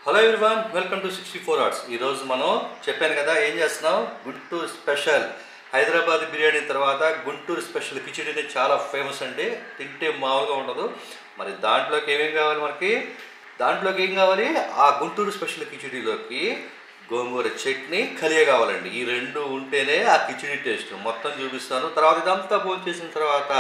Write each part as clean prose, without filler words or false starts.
Hello everyone, welcome to 64 arts. ఈరోజు మనం చెప్పాను కదా ఏం చేస్తున్నాం, గుంటూరు స్పెషల్ హైదరాబాద్ బిర్యానీ తర్వాత గుంటూరు స్పెషల్ కిచిడి అనేది చాలా ఫేమస్ అండి. తింటే మామూలుగా ఉండదు. మరి దాంట్లోకి ఏమేం కావాలి మనకి, దాంట్లోకి ఏం కావాలి, ఆ గుంటూరు స్పెషల్ కిచిడిలోకి గోంగూర చట్నీ, ఖలియా కావాలండి. ఈ రెండు ఉంటేనే ఆ కిచిడి టేస్ట్ మొత్తం చూపిస్తాను. తర్వాత ఇదంతా భోజనం చేసిన తర్వాత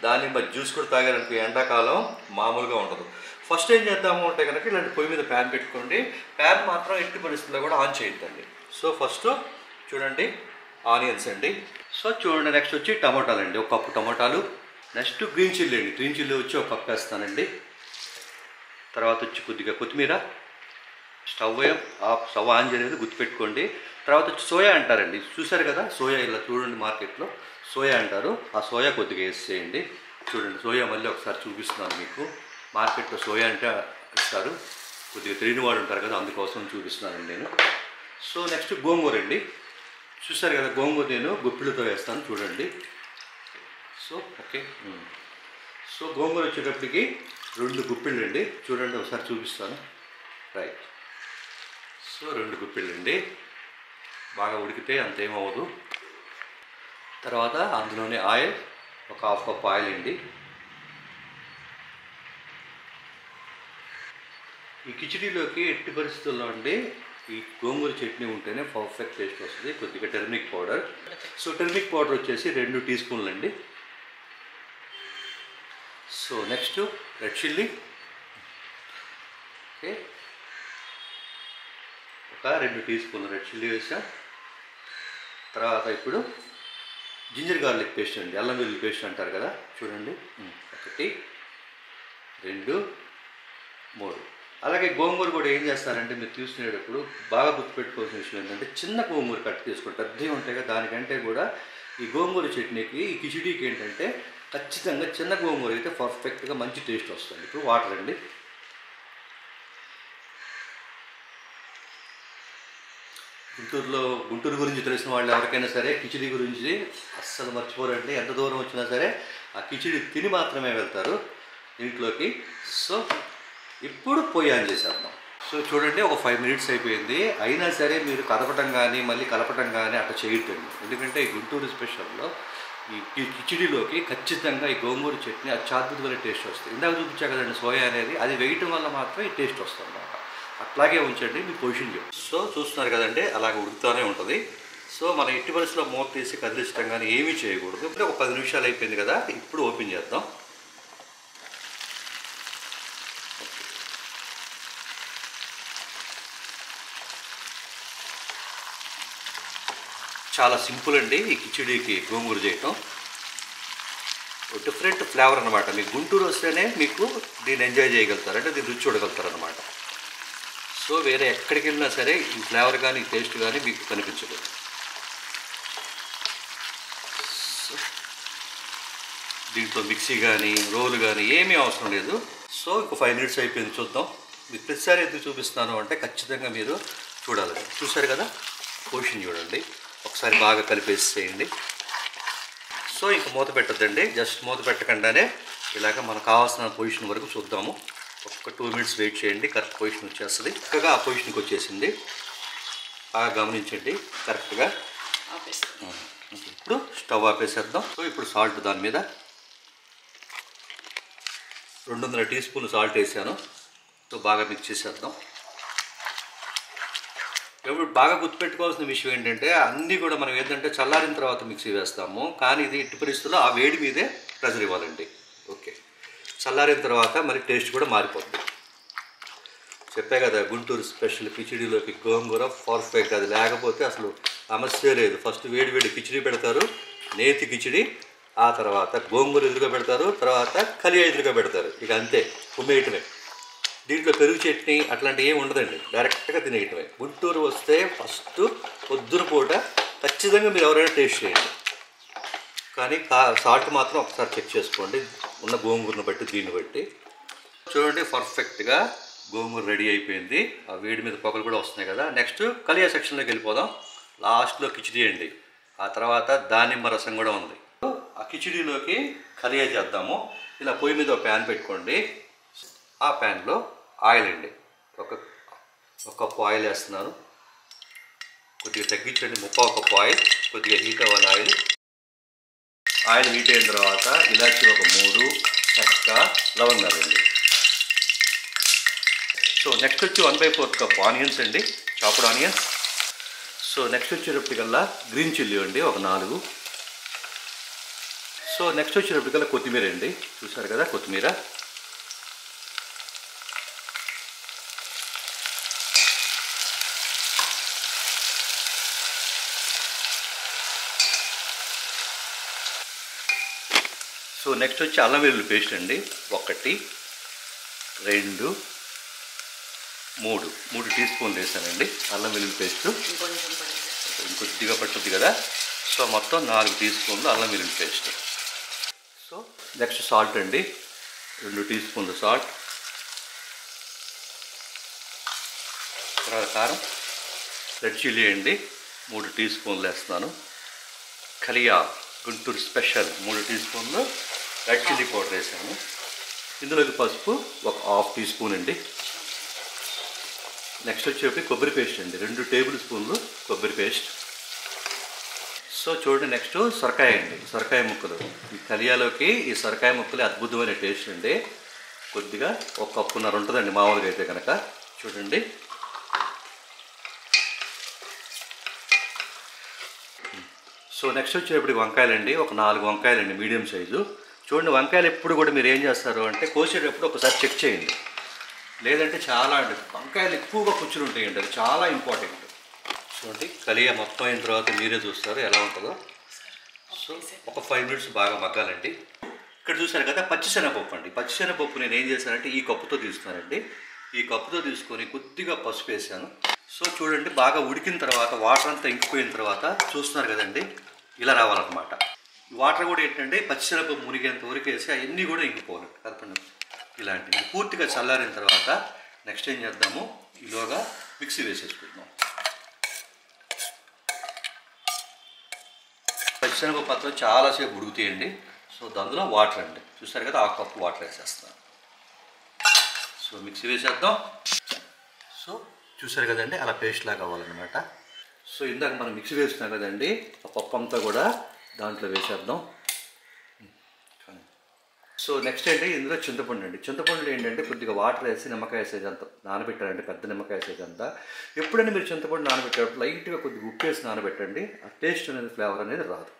దానిమ్మ జ్యూస్ కూడా తాగారనుకో, ఎండాకాలం మామూలుగా ఉండదు. ఫస్ట్ ఏం చేద్దాము అంటే కనుక ఇలాంటి పొయ్యి మీద ప్యాన్ పెట్టుకోండి. ప్యాన్ మాత్రం ఎట్టి పరిస్థితుల్లో కూడా ఆన్ చేయొద్దండి. సో ఫస్ట్ చూడండి ఆనియన్స్ అండి. సో చూడండి, నెక్స్ట్ వచ్చి టమాటాలు అండి, ఒక కప్పు టమాటాలు. నెక్స్ట్ గ్రీన్ చిల్లీ అండి, గ్రీన్ చిల్లీ వచ్చి ఒక కప్పు వేస్తానండి. తర్వాత వచ్చి కొద్దిగా కొత్తిమీర. స్టవ్ ఆన్ చేయలేదు, గుర్తుపెట్టుకోండి. తర్వాత వచ్చి సోయా అంటారండి, చూసారు కదా సోయా, ఇలా చూడండి మార్కెట్లో సోయా అంటారు. ఆ సోయా కొద్దిగా వేసేయండి. చూడండి సోయా మళ్ళీ ఒకసారి చూపిస్తున్నాను మీకు. మార్కెట్లో సోయా అంటే ఇస్తారు, కొద్దిగా తెలియని వాడు ఉంటారు కదా, అందుకోసం చూపిస్తున్నానండి నేను. సో నెక్స్ట్ గోంగూర అండి, చూసారు కదా గోంగూర నేను గుప్పిళ్ళతో వేస్తాను చూడండి. So okay. సో గోంగూర వచ్చేటప్పటికి 2 గుప్పిళ్ళు అండి, చూడండి ఒకసారి చూపిస్తాను. రైట్. సో 2 గుప్పిళ్ళు అండి, బాగా ఉడికితే అంతేమవ్వదు. తర్వాత అందులోనే ఆయిల్, ఒక హాఫ్ కప్ ఆయిల్ అండి. ఈ కిచిడీలోకి ఎట్టి పరిస్థితుల్లో అండి ఈ గోంగూర చట్నీ ఉంటేనే పర్ఫెక్ట్ టేస్ట్ వస్తుంది. కొద్దిగా turmeric powder. So turmeric powder వచ్చేసి 2 టీ స్పూన్లు అండి. So next red chilli, okay, ఒక 2 టీ స్పూన్లు రెడ్ చిల్లీ వేసాం. తర్వాత ఇప్పుడు జింజర్ గార్లిక్ పేస్ట్ అండి, అల్లం వెల్లుల్లి పేస్ట్ అంటారు కదా, చూడండి 1 2 3. అలాగే గోంగూర కూడా ఏం చేస్తారంటే మీరు తీసుకునేటప్పుడు బాగా గుర్తుపెట్టుకోవాల్సిన విషయం ఏంటంటే చిన్న గోంగూర కట్ తీసుకుంటారు, పెద్దవి ఉంటాయి కదా, దానికంటే కూడా ఈ గోంగూర చట్నీకి, ఈ కిచిడీకి ఏంటంటే ఖచ్చితంగా చిన్న గోంగూర అయితే పర్ఫెక్ట్గా మంచి టేస్ట్ వస్తుంది. ఇప్పుడు వాటర్ అండి. గుంటూరు గురించి తెలిసిన వాళ్ళు ఎవరికైనా సరే కిచిడీ గురించి అస్సలు మర్చిపోరండి. ఎంత దూరం వచ్చినా సరే ఆ కిచిడీ తిని మాత్రమే వెళ్తారు ఇంట్లోకి. సో ఇప్పుడు పొయ్యి ఆన్ చేసేద్దాం. సో చూడండి ఒక 5 మినిట్స్ అయిపోయింది. అయినా సరే మీరు కదపటం కానీ మళ్ళీ కలపటం కానీ అట్లా చేయొద్దండి. ఎందుకంటే ఈ గుంటూరు స్పెషల్లో ఈ కిచిడీలోకి ఖచ్చితంగా ఈ గోంగూర చట్నీ అత్యద్భుతమైన టేస్ట్ వస్తుంది. ఇందాక చూపించా కదండి సోయా అనేది, అది వేయటం వల్ల మాత్రం ఈ టేస్ట్ వస్తుంది అన్నమాట. అట్లాగే ఉంచండి మీ పొజిషన్ చెప్పి. సో చూస్తున్నారు కదండి అలాగే ఉడుకుతూనే ఉంటుంది. సో మన ఎట్టి పరిస్థితుల్లో మూత తీసి కదిలించడం కానీ ఏమీ చేయకూడదు. ఇప్పుడు ఒక 10 నిమిషాలు అయిపోయింది కదా, ఇప్పుడు ఓపెన్ చేద్దాం. చాలా సింపుల్ అండి ఈ కిచిడీకి గోంగూర చేయటం. డిఫరెంట్ ఫ్లేవర్ అనమాట. మీకు గుంటూరు వస్తేనే మీకు దీన్ని ఎంజాయ్ చేయగలుగుతారు, అంటే దీన్ని రుచి చూడగలుగుతారు అనమాట. సో వేరే ఎక్కడికి వెళ్ళినా సరే ఈ ఫ్లేవర్ కానీ ఈ టేస్ట్ కానీ మీకు కనిపించదు. దీంట్లో మిక్సీ కానీ రోలు కానీ ఏమీ అవసరం లేదు. సో ఇంకో 5 మినిట్స్ అయిపోయింది, చూద్దాం. మీకు ప్రతిసారి ఎందుకు చూపిస్తాను అంటే ఖచ్చితంగా మీరు చూడాలి. చూసారు కదా పొజిషన్ చూడండి, ఒకసారి బాగా కలిపేసేయండి. సో ఇంక మూత పెట్టద్దండి, జస్ట్ మూత పెట్టకుండానే ఇలాగ మనకు కావాల్సిన పొజిషన్ వరకు చూద్దాము. ఒక 2 మినిట్స్ వెయిట్ చేయండి, కరెక్ట్ పొజిషన్ వచ్చేస్తుంది. చక్కగా ఆ పొజిషన్కి వచ్చేసింది, బాగా గమనించండి కరెక్ట్గా. ఇప్పుడు స్టవ్ ఆపేసేద్దాం. సో ఇప్పుడు సాల్ట్ దాని మీద 200 టీ స్పూన్లు సాల్ట్ వేసాను. సో బాగా మిక్స్ చేసేద్దాం. ఇప్పుడు బాగా గుర్తుపెట్టుకోవాల్సిన విషయం ఏంటంటే అన్నీ కూడా మనం ఏంటంటే చల్లారిన తర్వాత మిక్సీ వేస్తాము, కానీ ఇది ఎట్టి పరిస్థితుల్లో ఆ వేడి మీదే ప్రెజర్ ఇవ్వాలండి. ఓకే, చల్లారిన తర్వాత మరి టేస్ట్ కూడా మారిపోతుంది. చెప్పే కదా గుంటూరు స్పెషల్ కిచిడీలోకి గోంగూర పర్ఫెక్ట్, అది లేకపోతే అసలు సమస్య లేదు. ఫస్ట్ వేడి వేడి కిచిడీ పెడతారు, నేతి కిచిడీ, ఆ తర్వాత గోంగూర ఎదురుగా పెడతారు, తర్వాత ఖలియా ఎదురుగా పెడతారు. ఇక అంతే, కుమ్మేయటమే. దీంట్లో పెరుగు చట్నీ అట్లాంటివి ఏమి ఉండదండి, డైరెక్ట్గా తినేయటమే. గుంటూరు వస్తే ఫస్ట్ పొద్దున పూట ఖచ్చితంగా మీరు ఎవరైనా టేస్ట్ చేయండి, కానీ సాల్ట్ మాత్రం ఒకసారి చెక్ చేసుకోండి, ఉన్న గోంగూరను బట్టి దీన్ని బట్టి. చూడండి పర్ఫెక్ట్గా గోంగూర రెడీ అయిపోయింది. ఆ వేడి మీద పొగలు కూడా వస్తున్నాయి కదా. నెక్స్ట్ ఖలియా సెక్షన్లోకి వెళ్ళిపోదాం. లాస్ట్లో కిచిడీ అండి, ఆ తర్వాత దానిమ్మ రసం కూడా ఉంది. ఆ కిచిడీలోకి ఖలియా చేద్దాము. ఇలా పొయ్యి మీద ఒక ప్యాన్ పెట్టుకోండి. ఆ ప్యాన్లో ఆయిల్ అండి, ఒక ఒక కప్పు ఆయిల్ వేస్తున్నాను. కొద్దిగా తగ్గించండి, 1/4 కప్పు ఆయిల్. కొద్దిగా హీట్ అవ్వాలి ఆయిల్. ఆయిల్ హీట్ అయిన తర్వాత ఇలాచి ఒక 3, చెక్క, లవంగాలండి. సో నెక్స్ట్ వచ్చి 1/4 కప్ ఆనియన్స్ అండి, చాప్డ్ ఆనియన్స్. సో నెక్స్ట్ వచ్చేటప్పటికల్లా గ్రీన్ చిల్లీ అండి ఒక 4. సో నెక్స్ట్ వచ్చేటప్పటికల్లా కొత్తిమీర అండి, చూసారు కదా కొత్తిమీర. సో నెక్స్ట్ వచ్చి అల్లం వెల్లుల్లి పేస్ట్ అండి 1, 2, 3 టీ స్పూన్లు వేసానండి అల్లం వెల్లుల్లి పేస్ట్. ఇంకొద్దిగా పట్టుద్ది కదా. సో మొత్తం 4 టీ స్పూన్లు అల్లం వెల్లుల్లి పేస్ట్. సో నెక్స్ట్ సాల్ట్ అండి, 2 టీ స్పూన్లు సాల్ట్. తర్వాత కారం. రెడ్ చిల్లీ అండి 3 టీ స్పూన్లు వేస్తున్నాను. ఖలియా గుంటూరు స్పెషల్ 3 టీ స్పూన్లు రెడ్ చిల్లీ పౌడర్ వేసాను. ఇందులోకి పసుపు ఒక 1/2 టీ స్పూన్ అండి. నెక్స్ట్ వచ్చేసి కొబ్బరి పేస్ట్ అండి, 2 టేబుల్ స్పూన్లు కొబ్బరి పేస్ట్. సో చూడండి నెక్స్ట్ సొరకాయ అండి, సొరకాయ ముక్కలు. ఈ కలియాలోకి ఈ సొరకాయ ముక్కలు అద్భుతమైన టేస్ట్ అండి. కొద్దిగా 1 కప్పున్నర ఉంటుందండి మామూలుగా అయితే కనుక. చూడండి సో నెక్స్ట్ వచ్చేటప్పటికి వంకాయలండి, ఒక 4 వంకాయలండి మీడియం సైజు. చూడండి వంకాయలు ఎప్పుడు కూడా మీరు ఏం చేస్తారు అంటే కోసేటప్పుడు ఒకసారి చెక్ చేయండి, లేదంటే చాలా అండి వంకాయలు ఎక్కువగా కూర్చుని ఉంటాయండి, అది చాలా ఇంపార్టెంట్. చూడండి కలియా మొత్తం అయిన తర్వాత మీరే చూస్తారు ఎలా ఉంటుందో. సో ఒక 5 మినిట్స్ బాగా మగ్గాలండి. ఇక్కడ చూసారు కదా పచ్చిశనగపప్పు అండి. పచ్చిశనగపప్పు నేను ఏం చేశానంటే ఈ కప్పుతో తీసుకున్నానండి. ఈ కప్పుతో తీసుకొని కొద్దిగా పసుపు వేసాను. సో చూడండి బాగా ఉడికిన తర్వాత వాటర్ అంతా ఇంకిపోయిన తర్వాత చూస్తున్నారు కదండి ఇలా రావాలన్నమాట. వాటర్ కూడా ఏంటంటే పచ్చిశనగపప్పు మునిగేంత వరకు వేసి అవన్నీ కూడా ఇంకిపోవాలి కదపండి. ఇలాంటివి పూర్తిగా చల్లారిన తర్వాత నెక్స్ట్ ఏం చేద్దాము, ఈలోగా మిక్సీ వేసేసుకుందాం. పచ్చిశనగపప్పు పత్రం చాలాసేపు ఉడుకుతాయండి. సో అందులో వాటర్ అండి, చూస్తారు కదా 1/2 కప్పు వాటర్ వేసేస్తాను. సో మిక్సీ వేసేద్దాం. సో చూసారు కదండి అలా పేస్ట్ లాగా అవ్వాలన్నమాట. సో ఇందాక మనం మిక్సీ వేస్తున్నాం కదండి, ఆ పప్పు అంతా కూడా దాంట్లో వేసేద్దాం. సో నెక్స్ట్ ఏంటి ఇందులో చింతపండు అండి. చింతపండులో ఏంటంటే కొద్దిగా వాటర్ వేసి నిమ్మకాయ వేసేదంతా నానబెట్టారంటే పెద్ద నిమ్మకాయ వేసేదంతా. ఎప్పుడైనా మీరు చింతపండు నానబెట్టేటప్పుడు లైట్గా కొద్దిగా ఉప్పు వేసి నానబెట్టండి, ఆ టేస్ట్ అనేది ఫ్లేవర్ అనేది రాదు.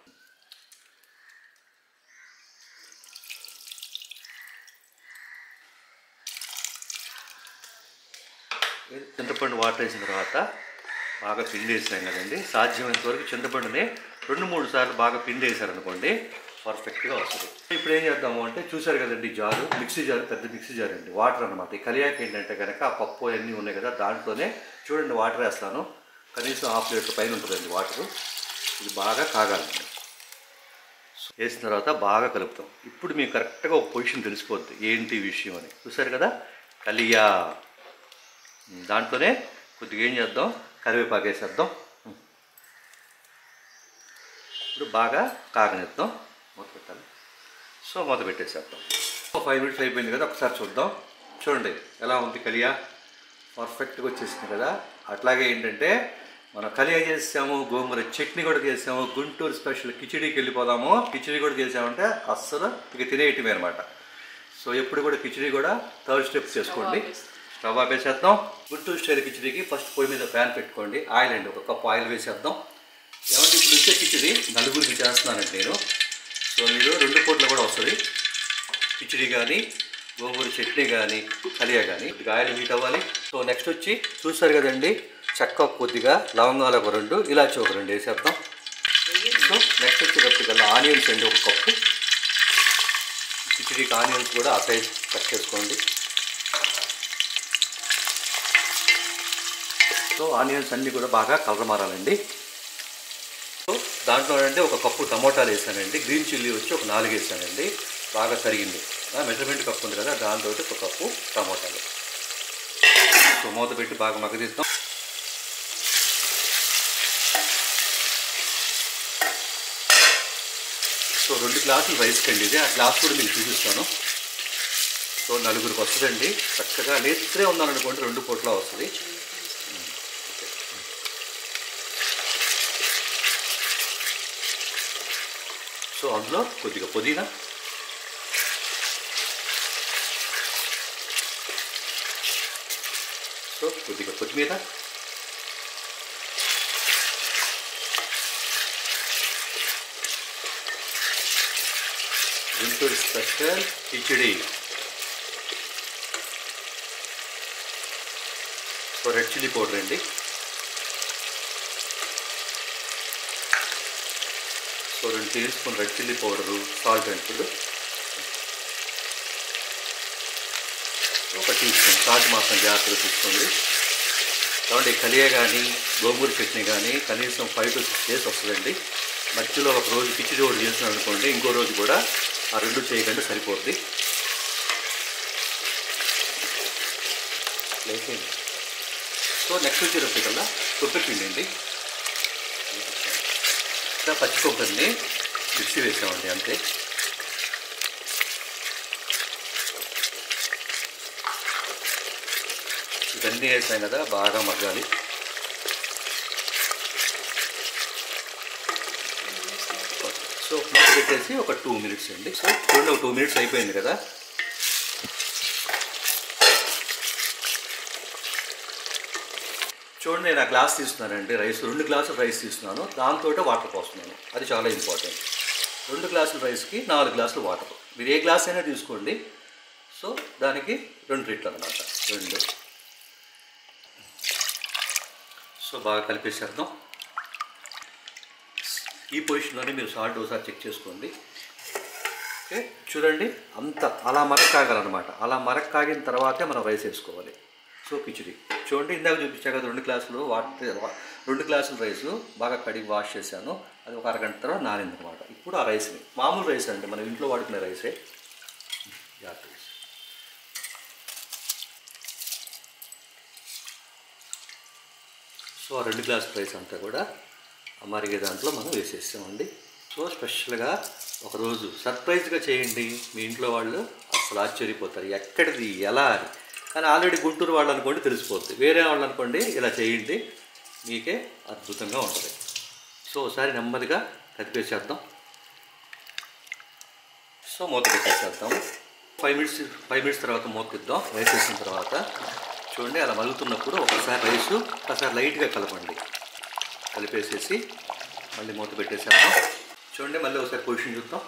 చింతపండు వాటర్ వేసిన తర్వాత బాగా పిండి వేసాం కదండి, సాధ్యమైనంత వరకు చింతపండుని 2-3 సార్లు బాగా పిండి వేసారనుకోండి పర్ఫెక్ట్గా వస్తుంది. ఇప్పుడు ఏం చేద్దాము అంటే చూసారు కదండి జారు, మిక్సీ జారు, పెద్ద మిక్సీ జారు అండి, వాటర్ అనమాట. ఈ కలియాకి ఏంటంటే కనుక ఆ పప్పు అన్నీ ఉన్నాయి కదా దాంట్లోనే చూడండి వాటర్ వేస్తాను. కనీసం 1/2 లీటర్ పైన ఉంటుందండి వాటరు. ఇది బాగా కాగాలండి. వేసిన తర్వాత బాగా కలుపుతాం. ఇప్పుడు మీకు కరెక్ట్గా ఒక పొజిషన్ తెలిసిపోద్ది ఏంటి విషయం అని. చూసారు కదా కలియా. దాంట్లోనే కొద్దిగా ఏం చేద్దాం, కరివేపాకు వేసేద్దాం. ఇప్పుడు బాగా కాగనిద్దాం, మూత పెట్టాలి. సో మూత పెట్టేసేద్దాం. 5 మినిట్స్ అయిపోయింది కదా, ఒకసారి చూద్దాం. చూడండి ఎలా ఉంది కలియా, పర్ఫెక్ట్గా వచ్చేసింది కదా. అట్లాగే ఏంటంటే మనం కలియా చేసాము, గోంగూర చట్నీ కూడా చేసాము, గుంటూరు స్పెషల్ కిచిడీకి వెళ్ళిపోదాము. కిచిడీ కూడా చేసామంటే అస్సలు ఇక తినేయటమే అనమాట. సో ఎప్పుడు కూడా కిచిడీ కూడా 3rd స్టెప్ చేసుకోండి. స్టవ్ ఆపేసేద్దాం. గుంటూరు స్టైల్ కిచిడీకి ఫస్ట్ పొయ్యి మీద ప్యాన్ పెట్టుకోండి. ఆయిల్ అండి, 1 కప్పు ఆయిల్ వేసేద్దాం. ఏమంటే ఇప్పుడు వచ్చే కిచిడీ నలుగురికి చేస్తున్నానండి నేను. సో మీరు 2 పూటలు కూడా వస్తుంది కిచిడీ కానీ గోంగూర చట్నీ కానీ కలియా కానీ. కొద్దిగా ఆయిల్ హీట్ అవ్వాలి. సో నెక్స్ట్ వచ్చి చూస్తారు కదండి చెక్క కొద్దిగా, లవంగాలు ఒక 2, ఇలాచి ఒక 2 వేసేద్దాం. సో నెక్స్ట్ వచ్చేటప్పటికల్లా ఆనియన్స్ అండి 1 కప్పు. కిచిడీకి ఆనియన్స్ కూడా ఆ సైజ్ కట్ చేసుకోండి. సో ఆనియన్స్ అన్నీ కూడా బాగా కలర్ మారాలండి. సో దాంట్లో అంటే 1 కప్పు టమోటాలు వేసానండి. గ్రీన్ చిల్లీ వచ్చి ఒక 4 వేసానండి, బాగా తరిగింది. మెజర్మెంట్ కప్పు ఉంది కదా దాంతో 1 కప్పు టమోటాలు. సో మూత పెట్టి బాగా మగ్గదిద్దాం. సో 2 గ్లాసులు రైస్ కండి ఇది, ఆ గ్లాస్ కూడా మీకు చూపిస్తాను. సో 4గురికి వస్తుందండి. చక్కగా నేర్చుకునే ఉన్నారనుకోండి 2 పూట్ల వస్తుంది. అందులో కొద్దిగా పుదీనా, సో కొద్దిగా కొత్తిమీర, Guntur special khichdi. So red chilli powder అండి. So 2 tablespoon red chilli powder, salt and food, 1 teaspoon salt మాత్రం జాగ్రత్తగా తీసుకోండి. కాబట్టి ఖలియా కానీ గోంగూర చట్నీ కానీ కనీసం 5 to 6 days వస్తుందండి. మధ్యలో ఒక రోజు కిచిడి ఒకటి చేస్తున్నాం అనుకోండి, ఇంకో రోజు కూడా ఆ 2 చేయకుండా సరిపోద్ది. సో నెక్స్ట్ వచ్చేటప్పటికల్లా కొబ్బరి పిండి అండి. ఇంకా పచ్చి కొబ్బరిని మిక్సీ వేసామండి అంతే. ఇవన్నీ వేసాం కదా, బాగా మగ్గాలి. సో మూత పెట్టేసి ఒక 2 minutes అండి. సో చూడండి, ఒక 2 minutes అయిపోయింది కదా. చూడండి, నేను ఆ గ్లాస్ తీసుకున్నానండి రైస్, 2 గ్లాసులు రైస్ తీసుకున్నాను, దాంతో వాటర్ పోస్తున్నాను. అది చాలా ఇంపార్టెంట్. 2 గ్లాసుల రైస్కి 4 గ్లాసులు వాటర్. మీరు ఏ గ్లాస్ అయినా తీసుకోండి. సో దానికి 2 రెట్లు అన్నమాట, 2. సో బాగా కలిపేసేద్దాం. ఈ పొజిషన్లోనే మీరు సాల్ట్ ఒకసారి చెక్ చేసుకోండి. ఓకే, చూడండి అంత అలా మరక కాగాలన్నమాట. అలా మరక కాగిన తర్వాతే మనం రైస్ వేసుకోవాలి. సో కిచిడి చూడండి, ఇందాక చూపించా కదా 2 గ్లాసులు వాటర్, 2 గ్లాసులు రైసు బాగా కడిగి వాష్ చేశాను. అది ఒక అరగంట తర్వాత నానిందనమాట. ఇప్పుడు ఆ రైస్ని, మామూలు రైస్ అండి, మనం ఇంట్లో వాడుకునే రైసే. సో ఆ 2 గ్లాసుల రైస్ అంతా కూడా మరిగే దాంట్లో మనం వేసేస్తామండి. సో స్పెషల్గా ఒకరోజు సర్ప్రైజ్గా చేయండి, మీ ఇంట్లో వాళ్ళు అసలు ఆశ్చర్యపోతారు, ఎక్కడిది ఎలా అని. కానీ ఆల్రెడీ గుంటూరు వాళ్ళు అనుకోండి తెలిసిపోతుంది, వేరే వాళ్ళు అనుకోండి ఇలా చేయండి, మీకే అద్భుతంగా ఉంటుంది. సో ఒకసారి నెమ్మదిగా కదిపేసేద్దాం. సో మూత పెట్టేసేద్దాం. 5 minutes తర్వాత మూత ఇద్దాం. రైస్ వేసిన తర్వాత చూడండి, అలా మలుగుతున్నప్పుడు ఒకసారి రైసు ఒకసారి లైట్గా కలపండి. కలిపేసేసి మళ్ళీ మూత పెట్టేసేద్దాం. చూడండి, మళ్ళీ ఒకసారి పొజిషన్ చూద్దాం.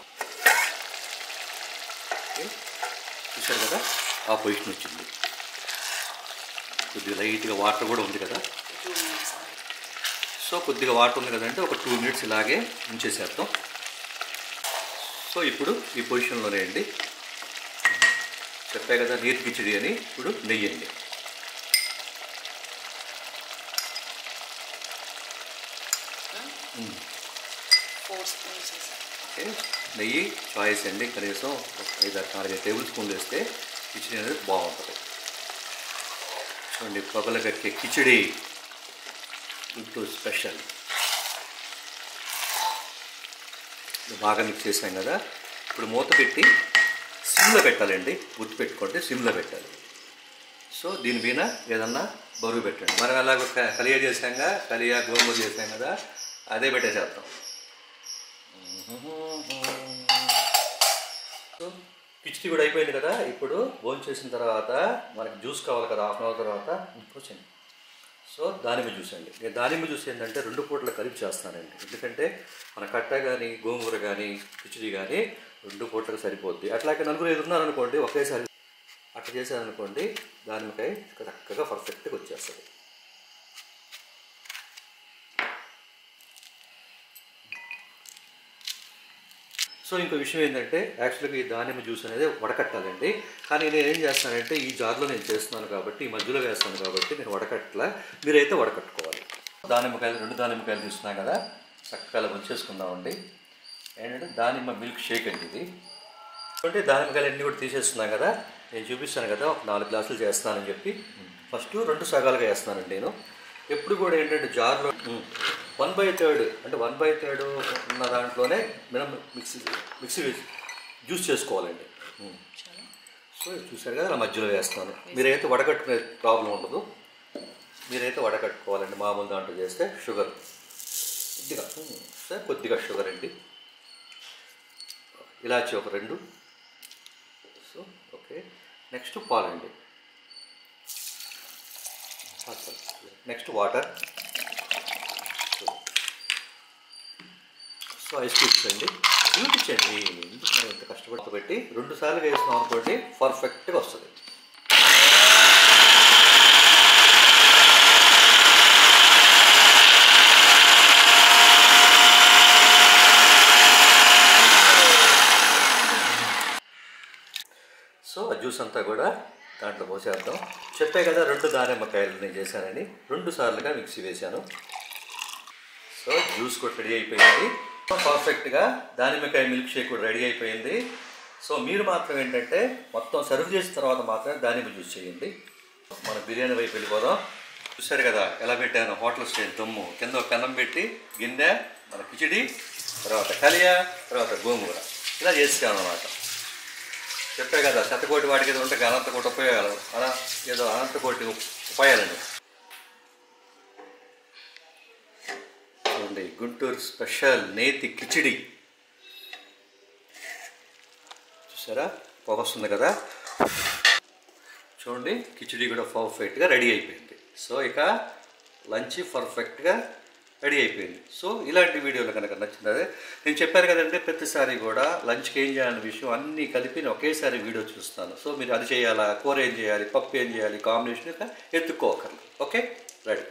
చూసారు కదా, ఆ పొజిషన్ వచ్చింది. కొద్దిగా లైట్గా వాటర్ కూడా ఉంది కదా. సో కొద్దిగా వాటర్ ఉంది కదంటే ఒక 2 minutes ఇలాగే ఉంచేసేద్దాం. సో ఇప్పుడు ఈ పొజిషన్లోనే అండి, చెప్పా కదా నీరు కిచిడి అని. ఇప్పుడు నెయ్యి అండి. ఓకే, నెయ్యి చాయిస్ అండి. కనీసం 5-6 టేబుల్ స్పూన్లు వేస్తే కిచిడి అనేది బాగుంటుంది. చూడండి, పొగలు కక్కే కిచిడి గుంటూరు స్పెషల్. బాగా మిక్స్ చేసాం కదా. ఇప్పుడు మూత పెట్టి సిమ్లో పెట్టాలండి, గుర్తుపెట్టుకోండి, సిమ్లో పెట్టాలి. సో దీని మీద ఏదన్నా బరువు పెట్టండి. మనం అలాగ ఖలియా చేసాంగా, ఖలియా గోంగూర చేసాం కదా, అదే పెట్టేసేద్దాం. సో కిచిడి కూడా అయిపోయింది కదా. ఇప్పుడు భోజనం చేసిన తర్వాత మనకి జ్యూస్ కావాలి కదా, 1/2 hour తర్వాత వచ్చండి. సో దానిమ్మ జ్యూస్ అండి. నేను దానిమ్మ జ్యూస్ ఏంటంటే 2 పూటలు కలిపి చేస్తానండి. ఎందుకంటే మన కట్ట కానీ గోంగూర కానీ కిచిడి కానీ 2 పూటలకు సరిపోద్ది. అట్లాగే 4-5 ఉన్నారనుకోండి, ఒకేసారి అట్లా చేశారనుకోండి, దానిమ్మకాయ చక్కగా పర్ఫెక్ట్గా వచ్చేస్తుంది. సో ఇంకో విషయం ఏంటంటే, యాక్చువల్గా ఈ దానిమ్మ జ్యూస్ అనేది వడకట్టాలండి. కానీ నేను ఏం చేస్తానంటే, ఈ జార్లో నేను చేస్తున్నాను కాబట్టి, ఈ మధ్యలో వేస్తాను కాబట్టి నేను వడకట్టలా, మీరైతే వడకట్టుకోవాలి. దానిమ్మకాయలు 2 దానిమ్మకాయలు తీసుకున్నాం కదా, చక్కగా ఉంచేసుకుందామండి. ఏంటంటే దానిమ్మ మిల్క్ షేక్ అండి ఇది. అంటే దానిమ్మకాయలు అన్నీ కూడా తీసేస్తున్నాం కదా, నేను చూపిస్తాను కదా, ఒక 4 గ్లాసులు చేస్తానని చెప్పి ఫస్ట్ 2 సగాలుగా వేస్తున్నానండి నేను. ఎప్పుడు కూడా ఏంటంటే జార్లో 1/3 అంటే 1/3 ఉన్న దాంట్లోనే మనం మిక్సీ జ్యూస్ చేసుకోవాలండి. సో చూసారు కదా, అలా మధ్యలో వేస్తాను. మీరైతే వడకట్టుకునే ప్రాబ్లం ఉండదు, మీరైతే వడకట్టుకోవాలండి. మామూలు దాంట్లో చేస్తే షుగర్ కొద్దిగా షుగర్ అండి. ఇలాచి ఒక 2. సో ఓకే, నెక్స్ట్ పాలండి. Next water. So ice cubes అండి. చూపించండి ఎందుకు మనం ఇంత కష్టపడి పెట్టి 2 సార్లు వేస్తున్నాం అనుకోండి, పర్ఫెక్ట్గా వస్తుంది. సో ఆ జ్యూస్ అంతా కూడా దాంట్లో పోసేద్దాం. చెప్పే కదా 2 దానిమ్మకాయలు నేను చేశానని, 2 సార్లుగా మిక్సీ వేశాను. సో జ్యూస్ కూడా రెడీ అయిపోయింది. పర్ఫెక్ట్గా దానిమ్మకాయ మిల్క్ షేక్ కూడా రెడీ అయిపోయింది. సో మీరు మాత్రం ఏంటంటే మొత్తం సర్వ్ చేసిన తర్వాత మాత్రమే దానిమ్మ జ్యూస్ చేయండి. మన బిర్యానీ వైపు వెళ్ళిపోదాం. చూసారు కదా ఎలా పెట్టాను, హోటల్ స్టైల్ దమ్ము. కింద ఒక పెనం పెట్టి గిన్నె, మన కిచిడి, తర్వాత ఖలియా, తర్వాత గోంగూర ఇలా చేసాను అన్నమాట. చెప్పే కదా శతకోటి వాడికి ఏదో ఉంటే అనంతకోటి ఉపయోగాలు, ఏదో అనంతకోటి ఉపాయాలండి. చూడండి, గుంటూరు స్పెషల్ నేతి కిచిడి. చూసారా పొగ వస్తుంది కదా. చూడండి కిచిడి కూడా పర్ఫెక్ట్గా రెడీ అయిపోయింది. సో ఇక లంచ్ పర్ఫెక్ట్గా రెడీ అయిపోయింది. సో ఇలాంటి వీడియోలు కనుక నచ్చింది, నేను చెప్పాను కదండి ప్రతిసారి కూడా లంచ్కి ఏం చేయాలనే విషయం అన్నీ కలిపి ఒకేసారి వీడియో చూస్తాను. సో మీరు అది చేయాలా, కూర ఏం చేయాలి, పప్పు ఏం చేయాలి, కాంబినేషన్ ఎత్తుక్కోకర్లేదు. Okay ready.